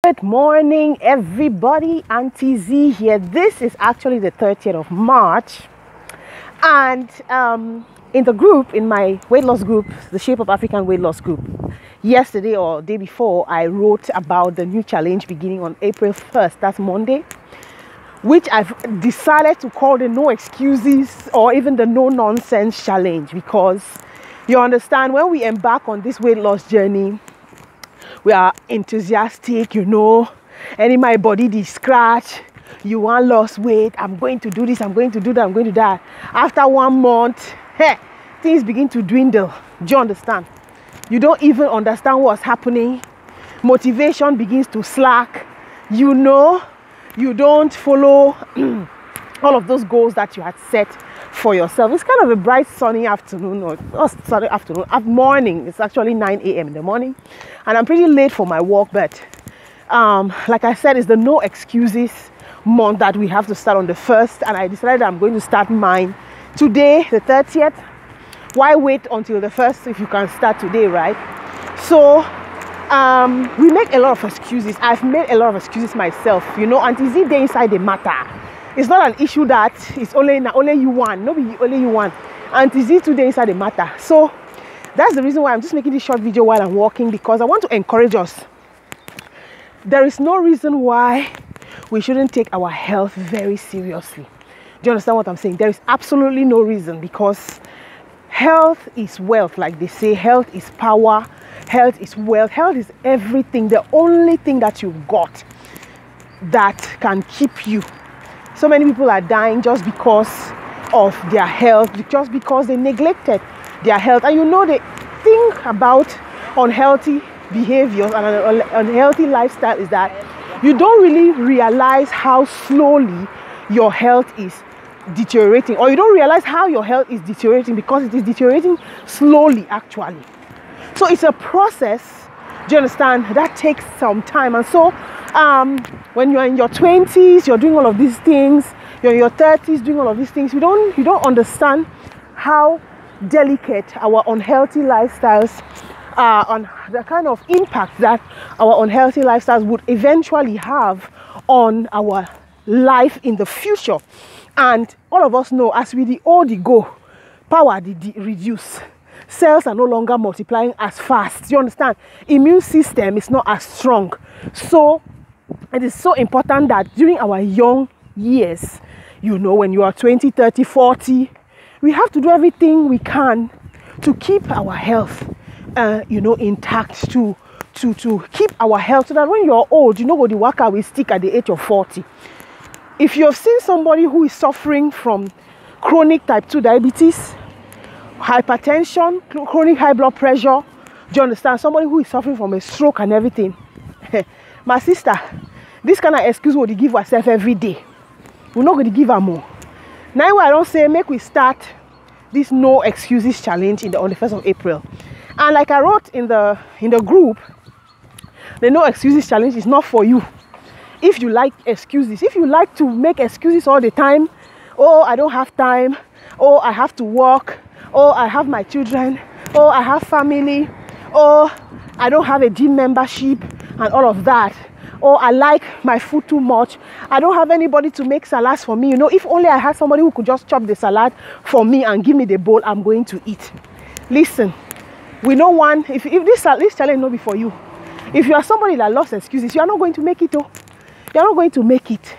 Good morning, everybody. Auntie Z here. This is actually the 30th of March, and in the group, in my weight loss group, the Shape of African weight loss group, yesterday or day before, I wrote about the new challenge beginning on April 1st. That's Monday, which I've decided to call the no excuses or even the no nonsense challenge, because you understand, when we embark on this weight loss journey, we are enthusiastic, any my body the scratch, you want lost weight, I'm going to do this, I'm going to do that, I'm going to do that. After 1 month, things begin to dwindle. Do you understand? You don't even understand what's happening. Motivation begins to slack. You don't follow all of those goals that you had set for yourself. It's kind of a bright sunny afternoon, morning. It's actually 9 a.m. in the morning, and I'm pretty late for my walk, but like I said, it's the no excuses month that we have to start on the 1st, and I decided I'm going to start mine today, the 30th. Why wait until the 1st if you can start today, right? So we make a lot of excuses. I've made a lot of excuses myself, Auntie Z dey inside the matter. It's not an issue that it's only you want. Nobody only you want. Auntie Z today inside the matter. So that's the reason why I'm just making this short video while I'm walking, because I want to encourage us. There is no reason why we shouldn't take our health very seriously. Do you understand what I'm saying? There is absolutely no reason, because health is wealth, like they say. Health is power. Health is wealth. Health is everything. The only thing that you've got that can keep you. So many people are dying just because of their health, just because they neglected their health. And the thing about unhealthy behaviors and an unhealthy lifestyle is that you don't really realize how slowly your health is deteriorating, or you don't realize how your health is deteriorating because it is deteriorating slowly, actually. So it's a process, do you understand, that takes some time. And so when you're in your 20s, you're doing all of these things, you're in your 30s doing all of these things, you don't understand how delicate our unhealthy lifestyles are, on the kind of impact that our unhealthy lifestyles would eventually have on our life in the future. And all of us know, as we the older go, power reduce. Cells are no longer multiplying as fast. You understand? Immune system is not as strong. So it is so important that during our young years, when you are 20, 30, 40, we have to do everything we can to keep our health, intact, to keep our health, so that when you're old, the worker will stick at the age of 40. If you have seen somebody who is suffering from chronic type 2 diabetes, hypertension, chronic high blood pressure, do you understand? Somebody who is suffering from a stroke and everything. My sister, this kind of excuse will give ourselves every day. We're not going to give her more. Now I don't say make we start this no excuses challenge on the 1st of April. And like I wrote in the group, the no excuses challenge is not for you. If you like excuses, if you like to make excuses all the time, oh, I don't have time, oh, I have to work, oh, I have my children, oh, I have family, oh, I don't have a gym membership and all of that, oh, I like my food too much, I don't have anybody to make salads for me. If only I had somebody who could just chop the salad for me and give me the bowl I'm going to eat. Listen, we know one, if this challenge not be for you, if you are somebody that loves excuses, you are not going to make it. You are not going to make it.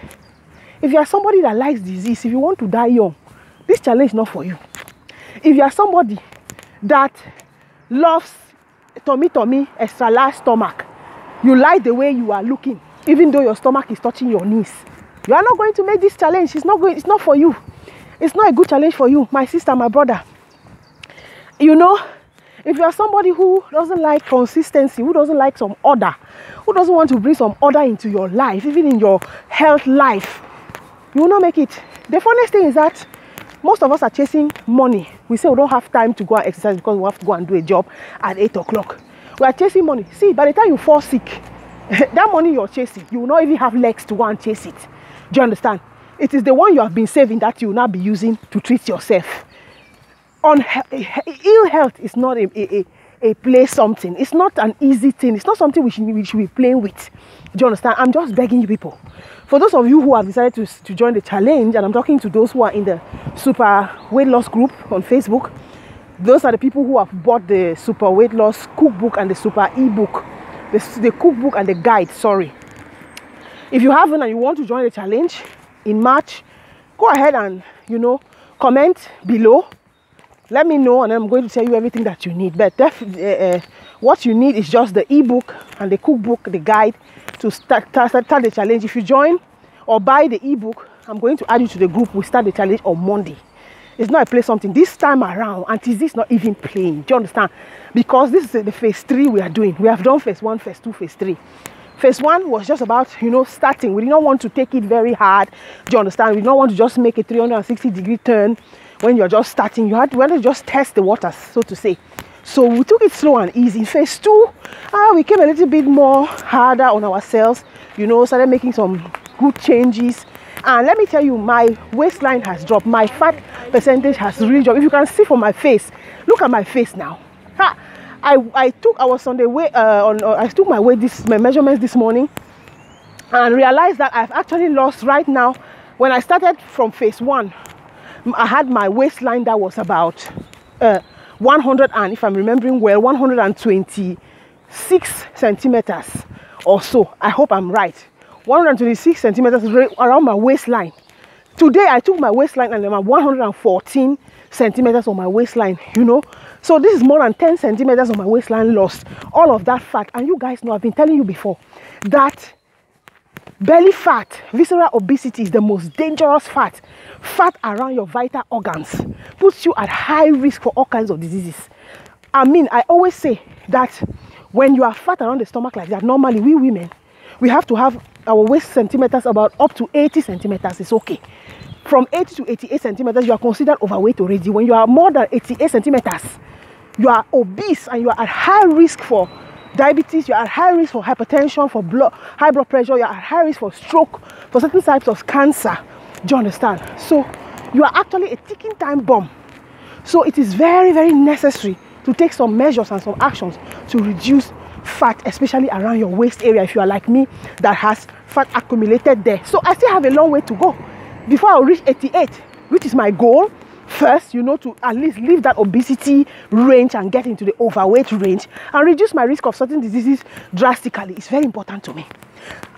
If you are somebody that likes disease, if you want to die young, this challenge is not for you. If you are somebody that loves tummy, extra large stomach, you like the way you are looking, even though your stomach is touching your knees, you are not going to make this challenge. It's not for you. It's not a good challenge for you, my sister, my brother. If you are somebody who doesn't like consistency, who doesn't like some order, who doesn't want to bring some order into your life, even in your health life, you will not make it. The funniest thing is that most of us are chasing money. We say we don't have time to go and exercise because we have to go and do a job at 8 o'clock. We are chasing money. See, by the time you fall sick, that money you're chasing, you will not even have legs to go and chase it. Do you understand? It is the one you have been saving that you will not be using to treat yourself. Ill health is not a a play something. It's not an easy thing. It's not something we should be playing with. Do you understand? I'm just begging you people. For those of you who have decided to join the challenge, and I'm talking to those who are in the super weight loss group on Facebook, those are the people who have bought the super weight loss cookbook and the super ebook, the cookbook and the guide, sorry. If you haven't and you want to join the challenge in March, go ahead and, comment below. Let me know, and I'm going to tell you everything that you need. But what you need is just the ebook and the cookbook, the guide to start the challenge. If you join or buy the ebook, I'm going to add you to the group. We start the challenge on Monday. It's not a play something. This time around, Auntie Z is not even playing. Do you understand? Because this is the phase 3 we are doing. We have done phase 1, phase 2, phase 3. Phase 1 was just about, starting. We did not want to take it very hard. Do you understand? We did not want to just make a 360-degree turn when you're just starting. We wanted to just test the waters, so to say. So we took it slow and easy. In phase 2, we came a little bit more harder on ourselves. Started making some good changes. And let me tell you, my waistline has dropped. My fat percentage has really dropped. If you can see from my face, look at my face now. I took my measurements this morning and realized that I've actually lost right now. When I started from phase 1, I had my waistline that was about 100 and, if I'm remembering well, 126 centimeters or so. I hope I'm right. 126 centimeters around my waistline. Today I took my waistline and I'm at 114 centimeters on my waistline, So this is more than 10 centimeters on my waistline lost. All of that fat. And you guys know, I've been telling you before that belly fat, visceral obesity is the most dangerous fat. Fat around your vital organs puts you at high risk for all kinds of diseases. I always say that when you are fat around the stomach like that, normally we women, we have to have our waist centimeters about up to 80 centimeters. It's okay. From 80 to 88 centimeters, you are considered overweight already. When you are more than 88 centimeters, you are obese and you are at high risk for diabetes, you are at high risk for hypertension, for high blood pressure, you are at high risk for stroke, for certain types of cancer. Do you understand? So you are actually a ticking time bomb. So it is very, very necessary to take some measures and some actions to reduce fat, especially around your waist area if you are like me that has fat accumulated there. So I still have a long way to go before I reach 88, which is my goal. First, to at least leave that obesity range and get into the overweight range and reduce my risk of certain diseases drastically. It's very important to me.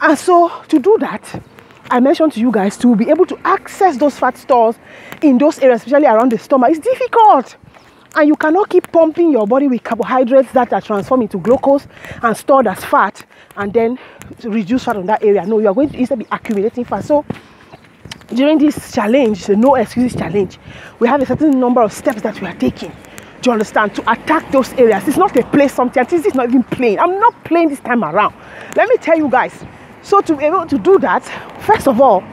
And so to do that, I mentioned to you guys to be able to access those fat stores in those areas, especially around the stomach. It's difficult. And you cannot keep pumping your body with carbohydrates that are transformed into glucose and stored as fat and then reduce fat on that area. No, you are going to instead be accumulating fat. So during this challenge, the no excuses challenge, we have a certain number of steps that we are taking, do you understand, to attack those areas. It's not a play something. This is not even playing. I'm not playing this time around. Let me tell you guys. So to be able to do that, first of all,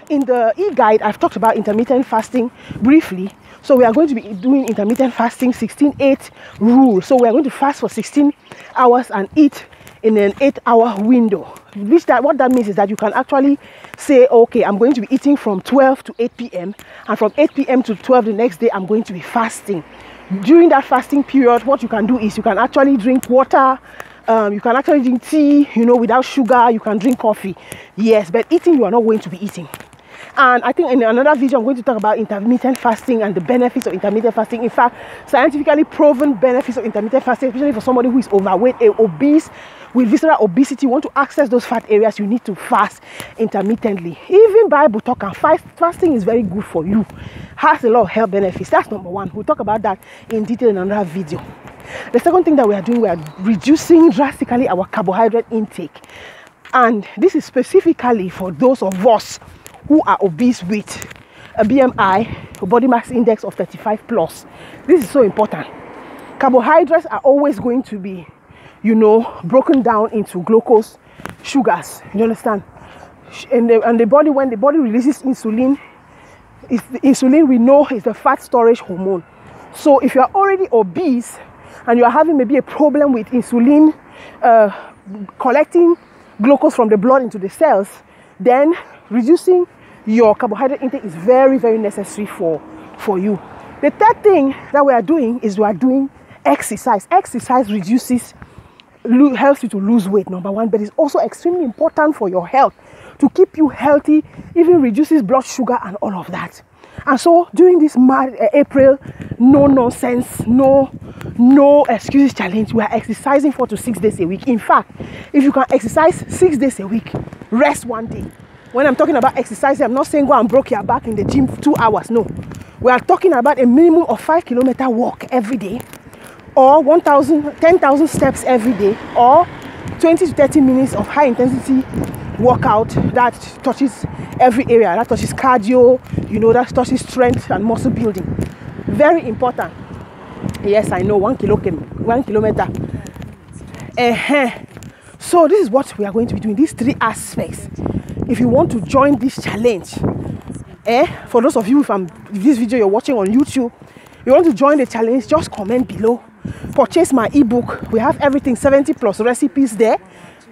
in the e-guide, I've talked about intermittent fasting briefly. So we are going to be doing intermittent fasting 16-8 rule. So we are going to fast for 16 hours and eat in an 8-hour window. What that means is that you can actually say, okay, I'm going to be eating from 12 to 8 p.m. and from 8 p.m. to 12 the next day, I'm going to be fasting. During that fasting period, what you can do is you can actually drink water, you can actually drink tea, without sugar, you can drink coffee. Yes, but eating, you are not going to be eating. And I think in another video, I'm going to talk about intermittent fasting and the benefits of intermittent fasting. In fact, scientifically proven benefits of intermittent fasting, especially for somebody who is overweight, obese, with visceral obesity, you want to access those fat areas, you need to fast intermittently. Even Bible talk and fasting is very good for you. Has a lot of health benefits. That's number one. We'll talk about that in detail in another video. The second thing that we are doing, we are reducing drastically our carbohydrate intake. And this is specifically for those of us who are obese with a BMI, a body mass index of 35 plus. This is so important. Carbohydrates are always going to be, broken down into glucose, sugars. You understand? And the body, when the body releases insulin, the insulin we know is the fat storage hormone. So if you are already obese and you are having maybe a problem with insulin collecting glucose from the blood into the cells, then reducing your carbohydrate intake is very, very necessary for you. The third thing that we are doing is we are doing exercise. Exercise reduces, helps you to lose weight, number one, but it's also extremely important for your health, to keep you healthy, even reduces blood sugar and all of that. And so during this April, no nonsense, no excuses challenge, we are exercising 4 to 6 days a week. In fact, if you can exercise 6 days a week, rest 1 day. When I'm talking about exercising, I'm not saying go and break your back in the gym for 2 hours. No, we are talking about a minimum of 5-kilometer walk every day, or 10,000 steps every day, or 20 to 30 minutes of high intensity workout that touches every area, that touches cardio, that touches strength and muscle building. Very important. Yes, I know, 1 kilometer. So this is what we are going to be doing, these 3 aspects. If you want to join this challenge, for those of you, if this video you're watching on YouTube, you want to join the challenge, just comment below. Purchase my ebook. We have everything, 70 plus recipes there.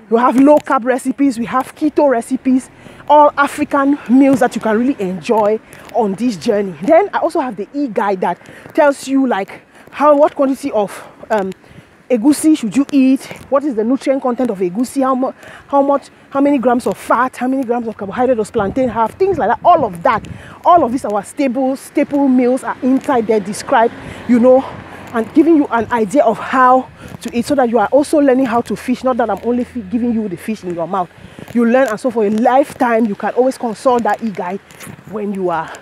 We have low carb recipes, we have keto recipes, all African meals that you can really enjoy on this journey. Then I also have the e-guide that tells you like what quantity of egusi should you eat, what is the nutrient content of egusi, how many grams of fat, how many grams of carbohydrate does plantain have, things like that. All of these our staple meals are inside there, described, and giving you an idea of how to eat, so that you are also learning how to fish. Not that I'm only giving you the fish in your mouth. You learn, and so for a lifetime, you can always consult that e-guide when you are,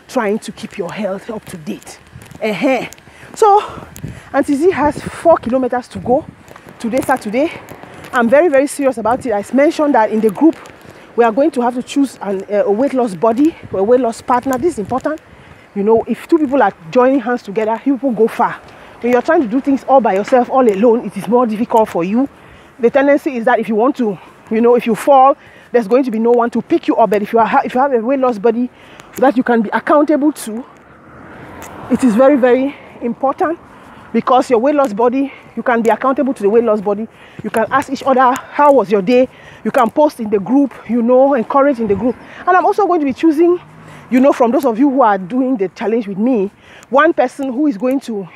trying to keep your health up to date. So, Auntie Z has 4 kilometers to go today, Saturday. I'm very, very serious about it. I mentioned that in the group, we are going to have to choose a weight loss body, or a weight loss partner. This is important. If 2 people are joining hands together, people go far. When you're trying to do things all by yourself, all alone, it is more difficult for you. The tendency is that if you want to, if you fall, there's going to be no one to pick you up. But if you have a weight loss buddy that you can be accountable to, it is very, very important, because your weight loss buddy, you can be accountable to the weight loss buddy. You can ask each other, how was your day? You can post in the group, encourage in the group. And I'm also going to be choosing, from those of you who are doing the challenge with me, one person who is going to,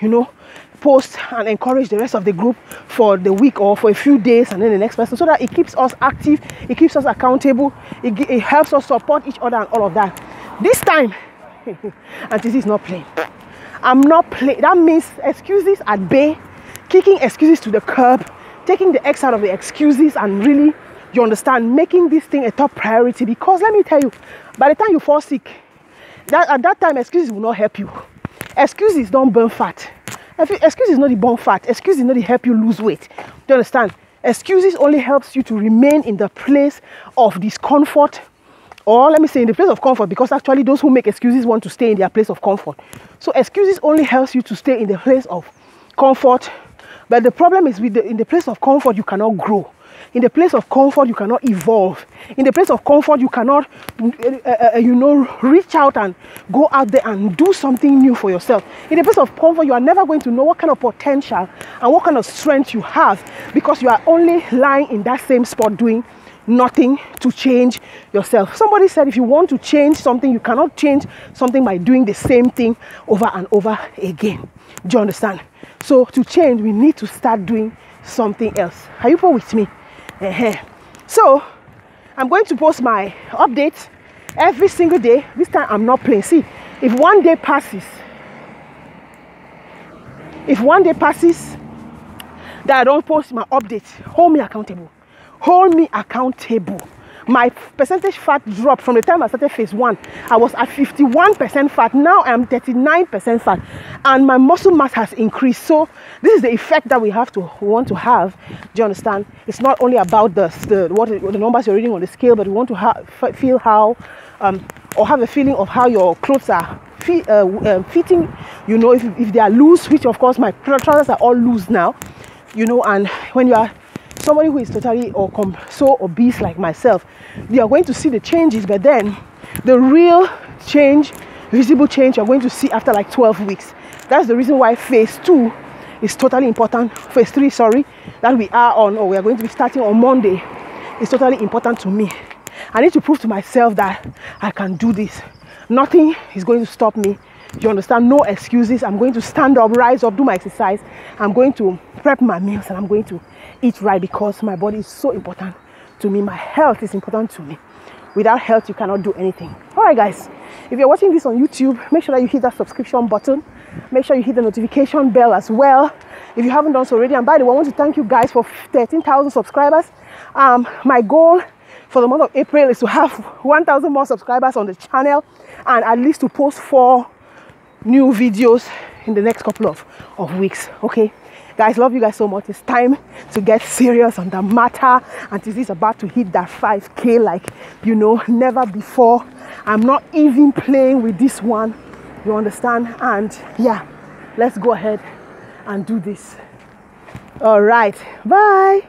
post and encourage the rest of the group for the week or for a few days, and then the next person, so that it keeps us active, it keeps us accountable, it helps us support each other and all of that. This time, and this is not playing. I'm not playing. That means excuses at bay, kicking excuses to the curb, taking the X out of the excuses, and really, you understand, making this thing a top priority. Because let me tell you, by the time you fall sick, at that time, excuses will not help you. Excuses don't burn fat. Excuses not the burn fat. Excuses not the help you lose weight. Do you understand? Excuses only helps you to remain in the place of discomfort, or let me say in the place of comfort, because actually those who make excuses want to stay in their place of comfort. So excuses only helps you to stay in the place of comfort. But the problem is in the place of comfort, you cannot grow. In the place of comfort, you cannot evolve. In the place of comfort, you cannot, reach out and go out there and do something new for yourself. In the place of comfort, you are never going to know what kind of potential and what kind of strength you have, because you are only lying in that same spot doing nothing to change yourself. Somebody said if you want to change something, you cannot change something by doing the same thing over and over again. Do you understand? So to change, we need to start doing something else. Are you with me? So I'm going to post my updates every single day. This time I'm not playing. See, if one day passes that I don't post my updates, hold me accountable. Hold me accountable. My percentage fat dropped from the time I started phase 1. I was at 51% fat. Now I'm 39% fat, and my muscle mass has increased. So this is the effect that we want to have. Do you understand? It's not only about the numbers you're reading on the scale, but we want to feel how or have a feeling of how your clothes are fitting. If they are loose, which of course my trousers are all loose now. And when you are somebody who is totally so obese like myself, you are going to see the changes, but then the real change, visible change, you're going to see after like 12 weeks. That's the reason why phase 2 is totally important. Phase 3, sorry, that we are on, or we are going to be starting on Monday, is totally important to me. I need to prove to myself that I can do this. Nothing is going to stop me. You understand? No excuses. I'm going to stand up, rise up, do my exercise. I'm going to prep my meals, and I'm going to eat right, because my body is so important to me. My health is important to me. Without health, you cannot do anything. All right, guys. If you're watching this on YouTube, make sure that you hit that subscription button. Make sure you hit the notification bell as well, if you haven't done so already. And by the way, I want to thank you guys for 13,000 subscribers. My goal for the month of April is to have 1,000 more subscribers on the channel, and at least to post 4 new videos in the next couple of weeks. Okay, guys, love you guys so much. It's time to get serious on the matter, and this is about to hit that 5K like, you know, never before. I'm not even playing with this one, you understand? And yeah, let's go ahead and do this. All right, bye.